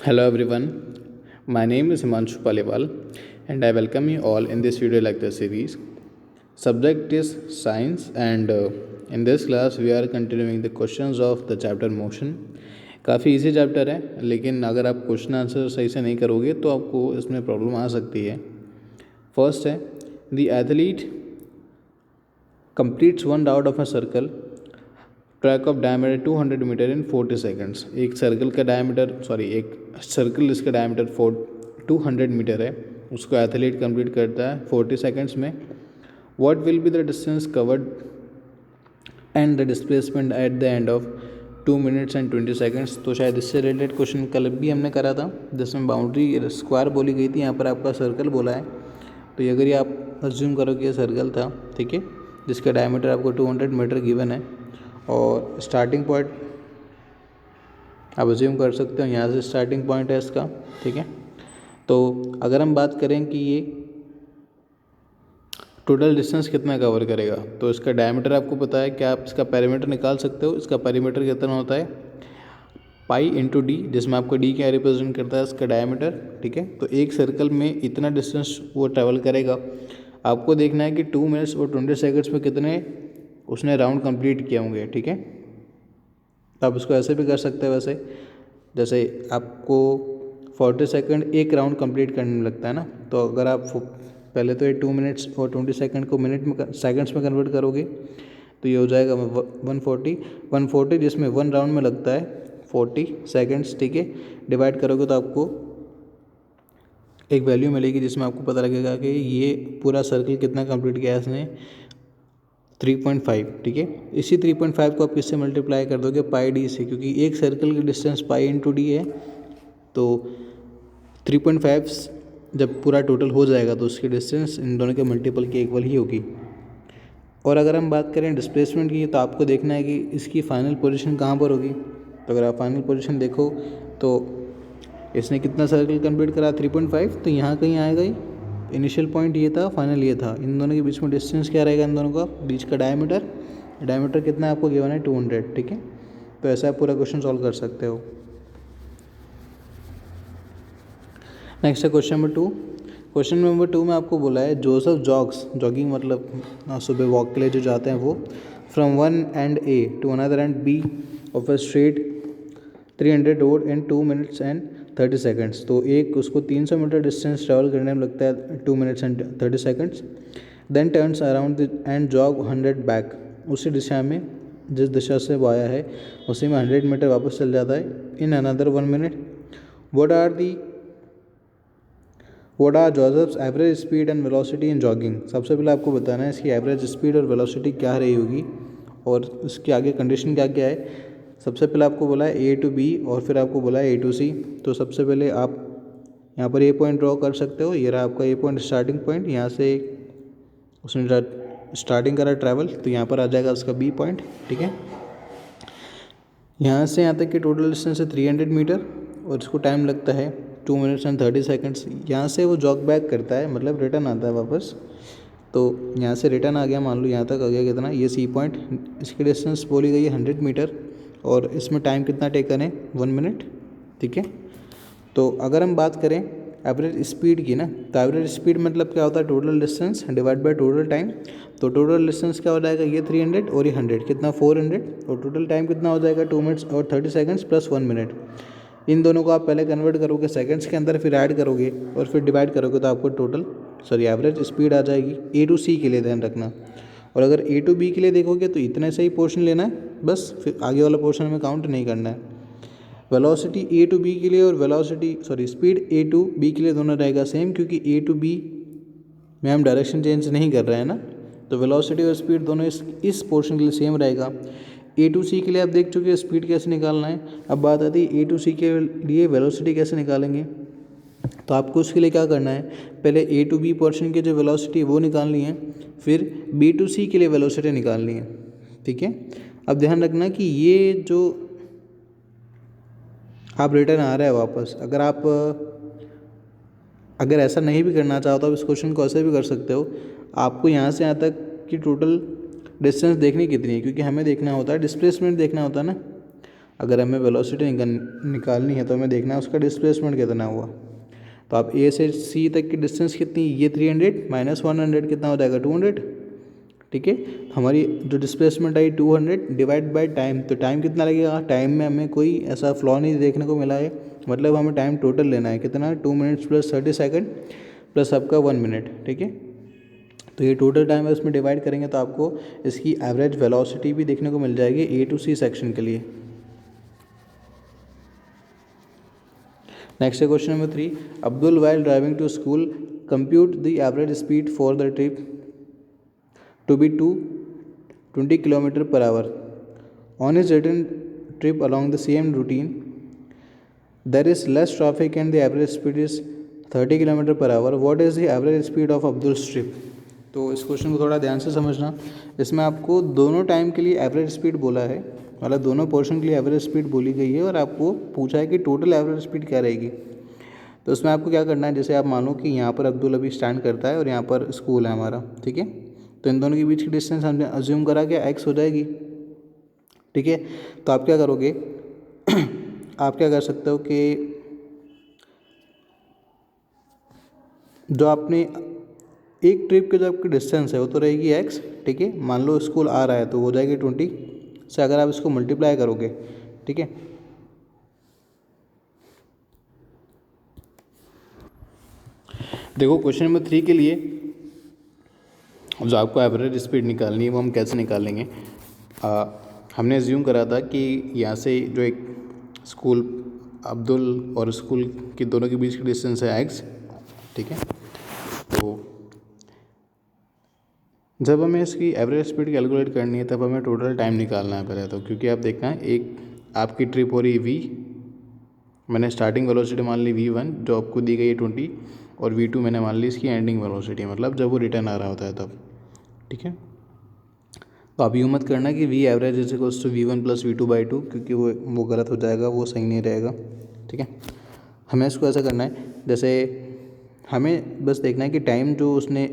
Hello everyone, my name is Himanshu Paliwal and I welcome you all in this video lecture series. Subject is science and in this class we are continuing the questions of the chapter motion. काफ़ी easy chapter है लेकिन अगर आप question answer सही से नहीं करोगे तो आपको इसमें प्रॉब्लम आ सकती है. फर्स्ट है the athlete completes one round of a circle track of diameter 200 metre in 40 seconds. एक सर्कल इसका डायमीटर 200 मीटर है, उसको एथलीट कंप्लीट करता है 40 सेकंड्स में. What will be the distance covered and the displacement at the end of 2 minutes and 20 seconds. तो शायद इससे रिलेटेड क्वेश्चन कल भी हमने करा था जिसमें बाउंड्री स्क्वायर बोली गई थी, यहाँ पर आपका सर्कल बोला है. तो अगर ये आप अज्यूम करो कि ये सर्कल था, ठीक है, जिसका डायमीटर आपको 200 मीटर गिवन है और स्टार्टिंग पॉइंट आप अज्यूम कर सकते हो यहाँ से स्टार्टिंग पॉइंट है इसका, ठीक है. तो अगर हम बात करें कि ये टोटल डिस्टेंस कितना कवर करेगा, तो इसका डायमीटर आपको पता है कि आप इसका पेरीमीटर निकाल सकते हो. इसका पेरीमीटर कितना होता है पाई इंटू डी, जिसमें आपको डी क्या रिप्रेजेंट करता है इसका डायमीटर, ठीक है. तो एक सर्कल में इतना डिस्टेंस वो ट्रैवल करेगा. आपको देखना है कि 2 मिनट्स और 20 सेकंड्स में कितने उसने राउंड कंप्लीट किए होंगे, ठीक है. तो आप इसको ऐसे भी कर सकते हैं, वैसे जैसे आपको 40 सेकंड एक राउंड कंप्लीट करने में लगता है ना, तो अगर आप पहले तो ये 2 मिनट्स और 20 सेकंड को मिनट में सेकंड्स में कन्वर्ट करोगे तो ये हो जाएगा 140 जिसमें वन राउंड में लगता है 40 सेकंड्स, ठीक है. डिवाइड करोगे तो आपको एक वैल्यू मिलेगी जिसमें आपको पता लगेगा कि ये पूरा सर्कल कितना कंप्लीट किया है इसने, 3.5, ठीक है. इसी 3.5 को आप किससे मल्टीप्लाई कर दोगे, पाई डी से, क्योंकि एक सर्कल की डिस्टेंस पाई इंटू डी है. तो 3.5 जब पूरा टोटल हो जाएगा तो उसकी डिस्टेंस इन दोनों के मल्टीपल की इक्वल ही होगी. और अगर हम बात करें डिस्प्लेसमेंट की, तो आपको देखना है कि इसकी फाइनल पोजीशन कहाँ पर होगी. तो अगर आप फाइनल पोजीशन देखो तो इसने कितना सर्कल कंप्लीट करा 3.5, तो यहाँ कहीं आएगा ही. इनिशियल पॉइंट ये था, फाइनल ये था. इन दोनों के बीच में डिस्टेंस क्या रहेगा, इन दोनों का बीच का डायमीटर कितना आपको गिवन है 200, ठीक है. तो ऐसा आप पूरा क्वेश्चन सॉल्व कर सकते हो. नेक्स्ट है क्वेश्चन नंबर 2. क्वेश्चन नंबर 2 में आपको बोला है जोसेफ जॉगिंग मतलब सुबह वॉक के लिए जो जाते हैं वो, from one end A to another end B of a straight 300 road in 2 minutes and 30 seconds. तो एक उसको 300 मीटर डिस्टेंस ट्रैवल करने में लगता है 2 minutes and 30 seconds. Then turns around and jog 100 back. उसी दिशा में जिस दिशा से वो आया है उसी में 100 मीटर वापस चल जाता है in another 1 minute. What are Joseph's average speed and velocity in jogging. सबसे पहले आपको बताना है इसकी एवरेज स्पीड और वेलोसिटी क्या रही होगी और उसके आगे कंडीशन क्या क्या है. सबसे पहले आपको बोला है ए टू बी और फिर आपको बोला है ए टू सी. तो सबसे पहले आप यहाँ पर ए पॉइंट ड्रॉ कर सकते हो. ये रहा आपका ए पॉइंट स्टार्टिंग पॉइंट, यहाँ से उसने स्टार्टिंग करा ट्रैवल, तो यहाँ पर आ जाएगा उसका बी पॉइंट, ठीक है. यहाँ से यहाँ तक की टोटल डिस्टेंस है 300 मीटर और इसको टाइम लगता है 2 मिनट्स एंड 30 सेकंड्स. यहाँ से वो जॉग बैक करता है, मतलब रिटर्न आता है वापस. तो यहाँ से रिटर्न आ गया, मान लो यहाँ तक आ गया कितना, ये सी पॉइंट. इसकी डिस्टेंस बोली गई है 100 मीटर और इसमें टाइम कितना टेकन है 1 मिनट, ठीक है. तो अगर हम बात करें एवरेज स्पीड की ना, तो एवरेज स्पीड मतलब क्या होता है total distance divide by total time. तो टोटल डिस्टेंस क्या हो जाएगा, ये 300 और ये 100 कितना 400 और टोटल टाइम कितना हो जाएगा 2 मिनट्स और 30 सेकंड्स प्लस 1 मिनट. इन दोनों को आप पहले कन्वर्ट करोगे सेकंड्स के अंदर, फिर ऐड करोगे और फिर डिवाइड करोगे तो आपको एवरेज स्पीड आ जाएगी. ए टू सी के लिए ध्यान रखना. और अगर ए टू बी के लिए देखोगे तो इतने से ही पोर्शन लेना है बस, फिर आगे वाला पोर्शन में काउंट नहीं करना है. वेलोसिटी ए टू बी के लिए और स्पीड ए टू बी के लिए दोनों रहेगा सेम, क्योंकि ए टू बी में हम डायरेक्शन चेंज नहीं कर रहे हैं ना. तो वेलोसिटी और स्पीड दोनों इस पोर्शन के लिए सेम रहेगा. ए टू सी के लिए आप देख चुके हैं स्पीड कैसे निकालना है. अब बात आती है ए टू सी के लिए वेलोसिटी कैसे निकालेंगे. तो आपको उसके लिए क्या करना है, पहले ए टू बी पोर्शन की जो वेलोसिटी है वो निकालनी है, फिर बी टू सी के लिए वेलोसिटी निकालनी है, ठीक है. अब ध्यान रखना कि ये जो आप रिटर्न आ रहा है वापस, अगर ऐसा नहीं भी करना चाहो तो आप इस क्वेश्चन को ऐसे भी कर सकते हो. आपको यहाँ से यहाँ तक की टोटल डिस्टेंस देखनी कितनी है, क्योंकि हमें देखना होता है डिस्प्लेसमेंट देखना होता है ना. अगर हमें वेलोसिटी निकालनी है तो हमें देखना है उसका डिस्प्लेसमेंट कितना हुआ। तो आप ए से सी तक की डिस्टेंस कितनी, ये 300 माइनस 100 कितना हो जाएगा 200, ठीक है। हमारी जो displacement I 200 divide by time, तो टाइम कितना लगेगा, टाइम में हमें कोई ऐसा फ्लॉ नहीं देखने को मिला है, मतलब हमें टाइम टोटल लेना है कितना 2 मिनट्स प्लस 30 सेकंड प्लस आपका 1 मिनट, ठीक है। तो ये टोटल टाइम है, उसमें डिवाइड करेंगे तो आपको इसकी एवरेज वेलोसिटी भी देखने को मिल जाएगी ए टू सी सेक्शन के लिए। नेक्स्ट है question number 3, Abdul while driving to school compute the average speed for the trip to be 20 km per hour. On his return trip along the same routine, there is less traffic and the average speed is 30 km per hour. What is the average speed of Abdul's trip? तो इस question को थोड़ा ध्यान से समझना। इसमें आपको दोनों टाइम के लिए एवरेज स्पीड बोला है, मतलब दोनों पोर्शन के लिए एवरेज स्पीड बोली गई है और आपको पूछा है कि टोटल एवरेज स्पीड क्या रहेगी। तो इसमें आपको क्या करना है, जैसे आप मानो कि यहाँ पर अब्दुल अभी स्टैंड करता है और यहाँ पर स्कूल है हमारा, ठीक है। तो इन दोनों के बीच की डिस्टेंस हमने अज्यूम करा कि x हो जाएगी, ठीक है। तो आप क्या करोगे आप क्या कर सकते हो कि जो आपने एक ट्रिप के जो आपकी डिस्टेंस है वो तो रहेगी x, ठीक है। मान लो स्कूल आ रहा है तो हो जाएगी 20 से, अगर आप इसको मल्टीप्लाई करोगे, ठीक है। देखो क्वेश्चन नंबर 3 के लिए जो आपको एवरेज स्पीड निकालनी है वो हम कैसे निकालेंगे। हमने एज्यूम करा था कि यहाँ से जो एक स्कूल अब्दुल और स्कूल की दोनों के बीच की डिस्टेंस है x, ठीक है। तो जब हमें इसकी एवरेज स्पीड कैलकुलेट करनी है तब हमें टोटल टाइम निकालना है पहले तो, क्योंकि आप देखना है एक आपकी ट्रिप हो रही v, मैंने स्टार्टिंग वेलोसिटी मान ली v1 जो आपको दी गई है 20 और v2 मैंने मान ली इसकी एंडिंग वेलोसिटी, मतलब जब वो रिटर्न आ रहा होता है तब, ठीक है। तो आप यूँ मत करना कि v average is equals to v1 plus v2/2, क्योंकि वो गलत हो जाएगा, वो सही नहीं रहेगा, ठीक है। हमें इसको ऐसा करना है, जैसे हमें बस देखना है कि टाइम जो उसने,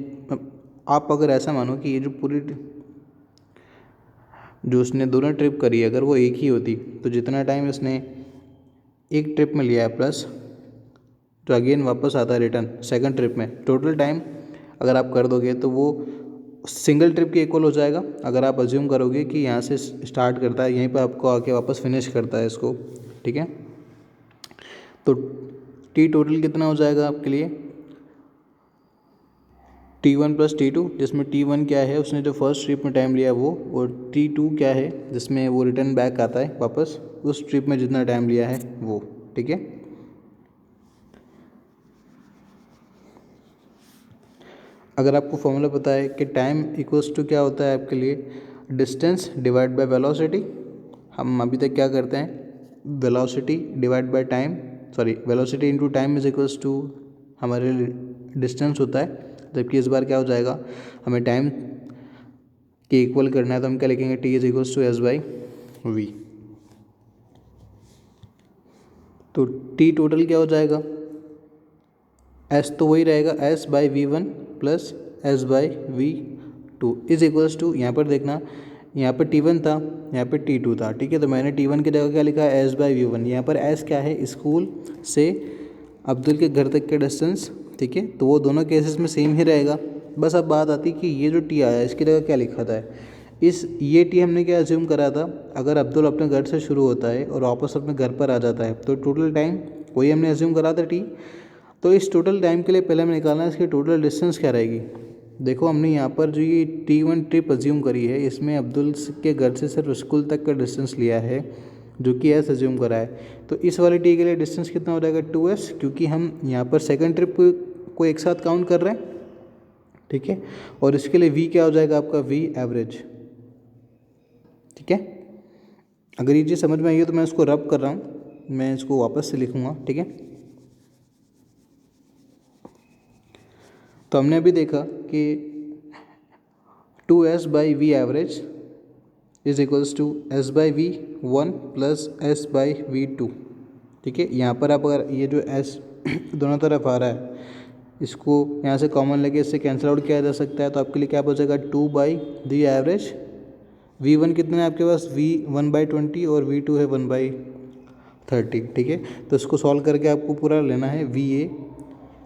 आप अगर ऐसा मानो कि ये जो पूरी जो उसने दोनों ट्रिप करी है अगर वो एक ही होती तो जितना टाइम इसने एक ट्रिप में लिया है प्लस जो अगेन वापस आता है रिटर्न सेकंड ट्रिप में, टोटल टाइम अगर आप कर दोगे तो वो सिंगल ट्रिप के इक्वल हो जाएगा। अगर आप अज्यूम करोगे कि यहाँ से स्टार्ट करता है यहीं पर आपको आके वापस फिनिश करता है इसको, ठीक है। तो टी टोटल कितना हो जाएगा आपके लिए T1 प्लस T2, जिसमें T1 क्या है उसने जो फर्स्ट ट्रिप में टाइम लिया वो, और T2 क्या है जिसमें वो रिटर्न बैक आता है वापस उस ट्रिप में जितना टाइम लिया है वो, ठीक है। अगर आपको फॉर्मूला पता है कि टाइम इक्वल्स टू क्या होता है आपके लिए डिस्टेंस डिवाइड बाय वेलोसिटी, हम अभी तक क्या करते हैं velocity divide by time, sorry velocity into time is equals to हमारे डिस्टेंस होता है, जबकि इस बार क्या हो जाएगा हमें टाइम के इक्वल करना है तो हम क्या लिखेंगे T is equals to S by V. तो टी टोटल क्या हो जाएगा, एस तो वही रहेगा S by V one plus S by V two is equals to, यहाँ पर देखना यहाँ पर T1 था यहाँ पर T2 था, ठीक है। तो मैंने T1 की जगह क्या लिखा है एस बाई वी वन, यहाँ पर एस क्या है स्कूल से अब्दुल के घर तक के डिस्टेंस, ठीक है। तो वो दोनों केसेस में सेम ही रहेगा, बस अब बात आती कि ये जो टी आया इसकी जगह क्या लिखा था, ये टी हमने क्या अज्यूम करा था अगर अब्दुल अपने घर से शुरू होता है और वापस अपने घर पर आ जाता है तो टोटल टाइम वही हमने अज्यूम करा था टी। तो इस टोटल टाइम के लिए पहले हमें निकालना है इसकी टोटल डिस्टेंस क्या रहेगी। देखो हमने यहाँ पर जो ये T1 ट्रिप अज्यूम करी है इसमें अब्दुल के घर से सिर्फ स्कूल तक का डिस्टेंस लिया है जो कि एस अज्यूम करा है, तो इस वाले टी के लिए डिस्टेंस कितना हो जाएगा 2s, क्योंकि हम यहाँ पर सेकंड ट्रिप को एक साथ काउंट कर रहे हैं, ठीक है। और इसके लिए v क्या हो जाएगा आपका v एवरेज, ठीक है। अगर ये चीज़ समझ में आई है तो मैं इसको रब कर रहा हूँ, मैं इसको वापस से लिखूँगा, ठीक है। तो हमने अभी देखा कि 2s by V average is equals to S by V one plus S by V two, ठीक है। यहाँ पर आप अगर ये जो s दोनों तरफ आ रहा है इसको यहाँ से कॉमन लेके इससे कैंसिल आउट किया जा सकता है, तो आपके लिए क्या बचेगा 2 बाई दी एवरेज V1 कितना है आपके पास, V1/20 और V2 है 1/30, ठीक है। तो इसको सॉल्व करके आपको पूरा लेना है। VA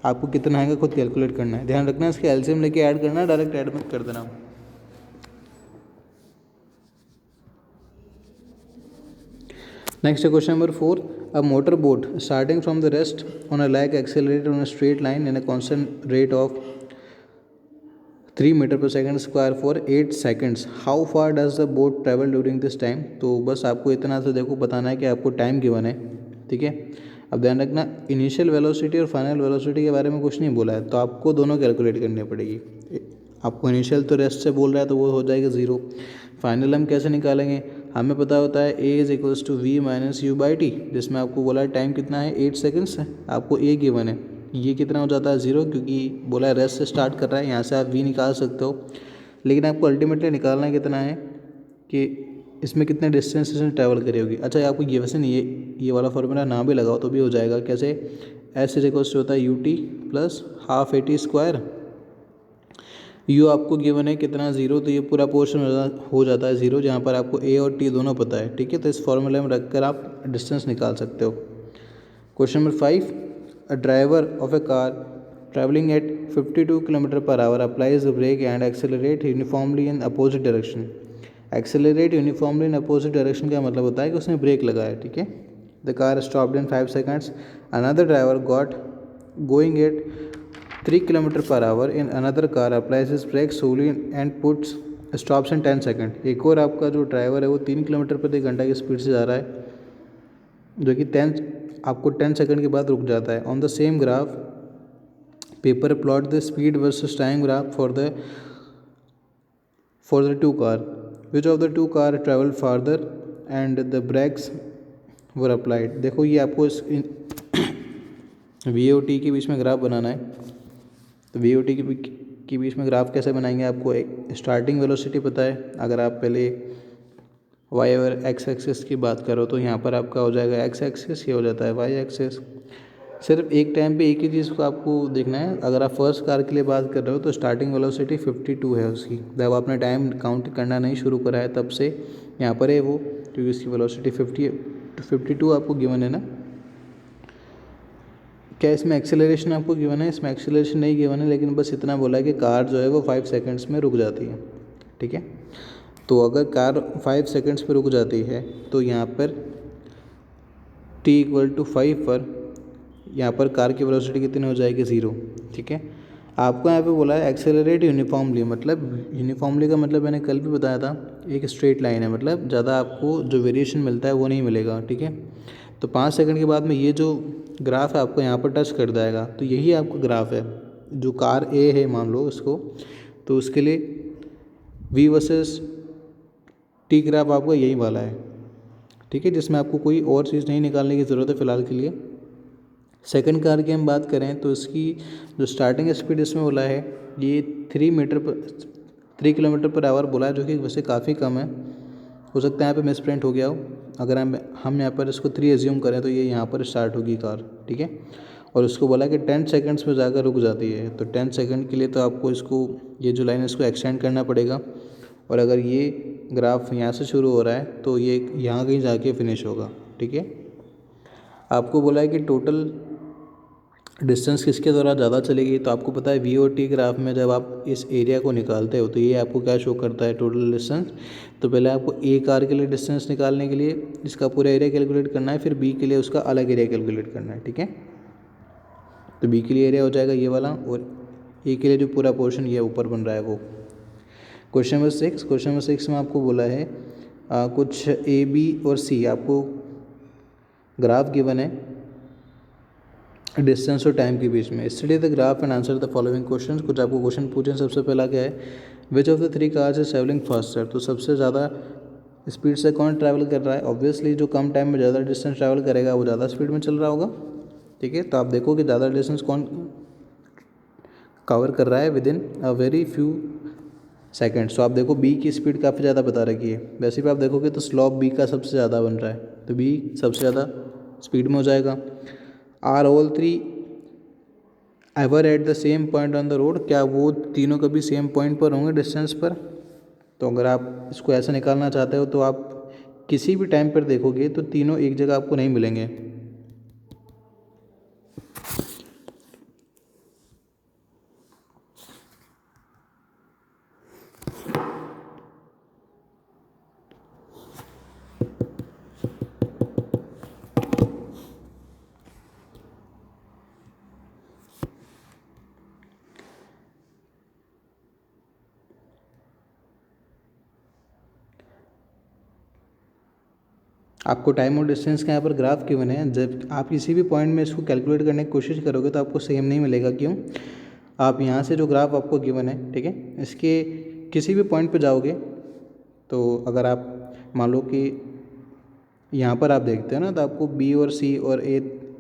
आपको कितना आएगा खुद कैलकुलेट करना है, ध्यान रखना इसके एलसीएम लेके ऐड करना है, डायरेक्ट ऐड मत कर देना। Next question number 4, a motor boat starting from the rest on a lake accelerated on a straight line in a constant rate of 3 metre per second square for 8 seconds, how far does the boat travel during this time. तो बस आपको इतना सा देखो बताना है कि आपको टाइम गिवन है, ठीक है। अब ध्यान रखना इनिशियल वेलोसिटी और फाइनल वेलोसिटी के बारे में कुछ नहीं बोला है, तो आपको दोनों कैलकुलेट करनी पड़ेगी। आपको इनिशियल तो रेस्ट से बोल रहा है तो वो हो जाएगा 0। फाइनल हम कैसे निकालेंगे, हमें पता होता है A is equals to V minus U by T, जिसमें आपको बोला है टाइम कितना है 8 सेकेंड्स है, आपको A गिवन है, ये कितना हो जाता है 0, क्योंकि बोला है रेस्ट से स्टार्ट कर रहा है, यहाँ से आप V निकाल सकते हो। लेकिन आपको अल्टीमेटली निकालना कितना है कि इसमें कितने डिस्टेंस से ट्रैवल करी होगी। अच्छा आपको ये वैसे नहीं ये वाला फॉर्मूला ना भी लगाओ तो भी हो जाएगा, कैसे, S इज इक्वल्स टू होता है UT plus half AT square, you आपको गिवन है कितना 0, तो ये पूरा पोर्शन हो जाता है 0, जहाँ पर आपको A और T दोनों पता है, ठीक है। तो इस फॉर्मूले में रख कर आप डिस्टेंस निकाल सकते हो। Question number 5, a driver of a car travelling at 52 kilometre per hour applies the brake and accelerate uniformly in opposite direction. Accelerate uniformly in opposite direction का मतलब होता है कि उसने ब्रेक लगाया, ठीक है। The car stopped in 5 seconds, another driver got going at 3 kilometre per hour in another car applies his brake solely and puts stops in 10 second. एक और आपका जो ड्राइवर है वो 3 किलोमीटर प्रति घंटा की स्पीड से जा रहा है, जो कि 10 सेकेंड के बाद रुक जाता है। On the same graph paper plot the speed versus time graph for the two car, which of the two car travel farther and the brakes were applied. देखो ये आपको इस VOT के बीच में ग्राफ बनाना है। तो VOT के बीच में ग्राफ कैसे बनाएंगे, आपको एक स्टार्टिंग वेलोसिटी पता है, अगर आप पहले वाई और एक्स एक्सिस की बात करो तो यहाँ पर आपका हो जाएगा एक्स एक्सिस, ये हो जाता है वाई एक्सिस। सिर्फ एक टाइम पे एक ही चीज़ को आपको देखना है। अगर आप फर्स्ट कार के लिए बात कर रहे हो तो स्टार्टिंग वेलोसिटी 52 है उसकी, जब आपने टाइम काउंट करना नहीं शुरू करा है तब से यहाँ पर है वो, क्योंकि उसकी वेलोसिटी 52 आपको गिवन है ना। क्या इसमें एक्सेलरेशन आपको गिवन है, इसमें एक्सेलरेशन नहीं गिवन है, लेकिन बस इतना बोला है कि कार जो है वो 5 सेकेंड्स में रुक जाती है, ठीक है। तो अगर कार 5 सेकेंड्स पर रुक जाती है तो यहाँ पर t = 5 पर यहाँ पर कार की वेलोसिटी कितनी हो जाएगी 0, ठीक है। आपको यहाँ पे बोला है एक्सेलरेट यूनिफॉर्मली, मतलब यूनिफॉर्मली का मतलब मैंने कल भी बताया था, एक स्ट्रेट लाइन है, मतलब ज़्यादा आपको जो वेरिएशन मिलता है वो नहीं मिलेगा, ठीक है। तो 5 सेकंड के बाद में ये जो ग्राफ है आपको यहाँ पर टच कर जाएगा, तो यही आपका ग्राफ है। जो कार A है मान लो उसको, तो उसके लिए V वर्सेस T ग्राफ आपका यही वाला है, ठीक है, जिसमें आपको कोई और चीज़ नहीं निकालने की ज़रूरत है फ़िलहाल के लिए। सेकंड कार की हम बात करें तो इसकी जो स्टार्टिंग स्पीड इसमें बोला है ये 3 किलोमीटर पर आवर बोला है, जो कि वैसे काफ़ी कम है, हो सकता है यहाँ पे मिसप्रिंट हो गया हो। अगर हम यहाँ पर इसको 3 एज्यूम करें तो ये यहाँ पर स्टार्ट होगी कार, ठीक है। और उसको बोला कि 10 सेकंड्स में जाकर रुक जाती है, तो 10 सेकंड के लिए तो आपको इसको ये जो लाइन है इसको एक्सटेंड करना पड़ेगा। और अगर ये ग्राफ यहाँ से शुरू हो रहा है तो ये यहाँ कहीं जाके फिनिश होगा, ठीक है। आपको बोला है कि टोटल डिस्टेंस किसके द्वारा ज़्यादा चलेगी, तो आपको पता है VOT ग्राफ में जब आप इस एरिया को निकालते हो तो ये आपको क्या शो करता है, टोटल डिस्टेंस। तो पहले आपको A कार के लिए डिस्टेंस निकालने के लिए इसका पूरा एरिया कैलकुलेट करना है, फिर B के लिए उसका अलग एरिया कैलकुलेट करना है, ठीक है। तो B के लिए एरिया हो जाएगा ये वाला, और A के लिए जो पूरा पोर्शन ये ऊपर बन रहा है वो। क्वेश्चन नंबर 6 में आपको बोला है कुछ A, B और C आपको ग्राफ गिवन है डिस्टेंस और टाइम के बीच में। Study the graph and answer the following question. कुछ आपको क्वेश्चन पूछे। सबसे पहला क्या है, विच of the 3 cars is travelling faster. तो सबसे ज़्यादा स्पीड से कौन ट्रैवल कर रहा है, ऑब्वियसली जो कम टाइम में ज़्यादा डिस्टेंस ट्रैवल करेगा वो ज़्यादा स्पीड में चल रहा होगा, ठीक है। तो आप देखो कि ज़्यादा डिस्टेंस कौन कवर कर रहा है with in a very few seconds. तो आप देखो B की स्पीड काफ़ी ज़्यादा बता रखी है, वैसे भी आप देखोगे तो स्लॉप B का सबसे ज़्यादा बन रहा है, तो B सबसे ज़्यादा स्पीड में हो जाएगा। Are all 3 ever at the same point on the road. क्या वो तीनों कभी सेम पॉइंट पर होंगे डिस्टेंस पर, तो अगर आप इसको ऐसे निकालना चाहते हो तो आप किसी भी टाइम पर देखोगे तो तीनों एक जगह आपको नहीं मिलेंगे। आपको टाइम और डिस्टेंस का यहाँ पर ग्राफ गिवन है। जब आप किसी भी पॉइंट में इसको कैलकुलेट करने की कोशिश करोगे तो आपको सेम नहीं मिलेगा। क्यों? आप यहाँ से जो ग्राफ आपको गिवन है, ठीक है, इसके किसी भी पॉइंट पे जाओगे तो अगर आप मान लो कि यहाँ पर आप देखते हो ना, तो आपको बी और सी और ए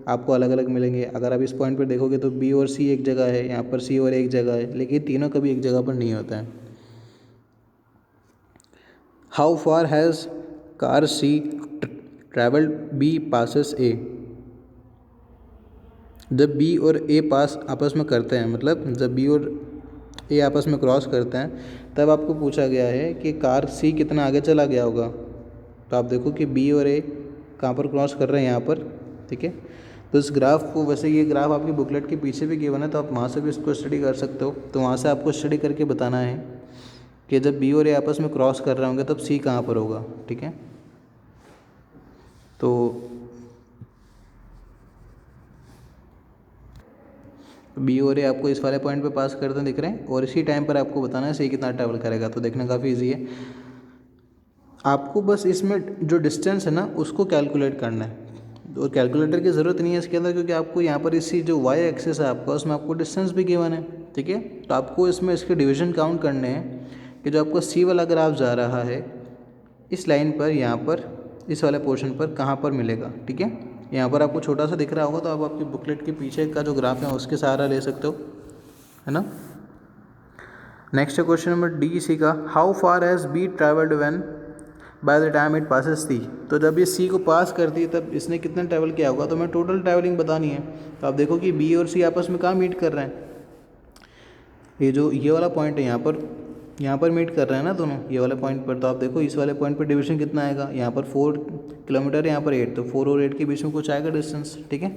आपको अलग अलग मिलेंगे। अगर आप इस पॉइंट पर देखोगे तो बी और सी एक जगह है, यहाँ पर सी और एक जगह है, लेकिन तीनों कभी एक जगह पर नहीं होता है। How far has car C travelled B passes A. जब बी और ए पास आपस में करते हैं, मतलब जब बी और ए आपस में क्रॉस करते हैं, तब आपको पूछा गया है कि कार सी कितना आगे चला गया होगा। तो आप देखो कि बी और ए कहाँ पर क्रॉस कर रहे हैं, यहाँ पर, ठीक है। तो इस ग्राफ को, वैसे ये ग्राफ आपकी बुकलेट के पीछे भी गिवन है, तो आप वहाँ से भी इसको स्टडी कर सकते हो। तो वहाँ से आपको स्टडी करके बताना है कि जब बी और ए आपस में क्रॉस कर रहे होंगे तब सी कहाँ पर होगा, ठीक है। तो बी और ए आपको इस वाले पॉइंट पे पास करते दिख रहे हैं और इसी टाइम पर आपको बताना है सी कितना ट्रैवल करेगा। तो देखना काफ़ी इजी है। आपको बस इसमें जो डिस्टेंस है ना उसको कैलकुलेट करना है, और कैलकुलेटर की ज़रूरत नहीं है इसके अंदर, क्योंकि आपको यहाँ पर इसी जो वाई एक्सिस है आपका, उसमें आपको डिस्टेंस भी गिवन है, ठीक है। तो आपको इसमें इसके डिवीजन काउंट करने हैं कि जो आपका सी वाला ग्राफ जा रहा है इस लाइन पर, यहाँ पर इस वाले पोर्शन पर कहाँ पर मिलेगा, ठीक है। यहाँ पर आपको छोटा सा दिख रहा होगा, तो आप आपकी बुकलेट के पीछे का जो ग्राफ है उसके सहारा ले सकते हो, है ना। नेक्स्ट है क्वेश्चन नंबर डी सी का, how far has B travelled when by the time it passes C. तो जब ये सी को पास करती है तब इसने कितना ट्रैवल किया होगा, तो हमें टोटल ट्रैवलिंग बतानी है। तो आप देखो कि बी और सी आपस में कहाँ मीट कर रहे हैं, ये जो ये वाला पॉइंट है यहाँ पर मीट कर रहे हैं ना दोनों, ये वाले पॉइंट पर। तो आप देखो इस वाले पॉइंट पर डिवीजन कितना आएगा, यहाँ पर 4 किलोमीटर है, यहाँ पर 8, तो 4 और 8 के बीच में कुछ आएगा डिस्टेंस, ठीक है।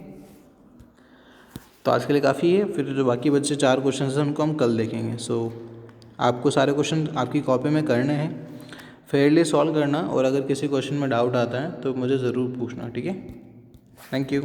तो आज के लिए काफ़ी है, फिर जो बाकी बच्चे 4 क्वेश्चन हैं उनको हम कल देखेंगे। सो आपको सारे क्वेश्चन आपकी कॉपी में करने हैं, फेयरली सॉल्व करना, और अगर किसी क्वेश्चन में डाउट आता है तो मुझे ज़रूर पूछना, ठीक है। Thank you.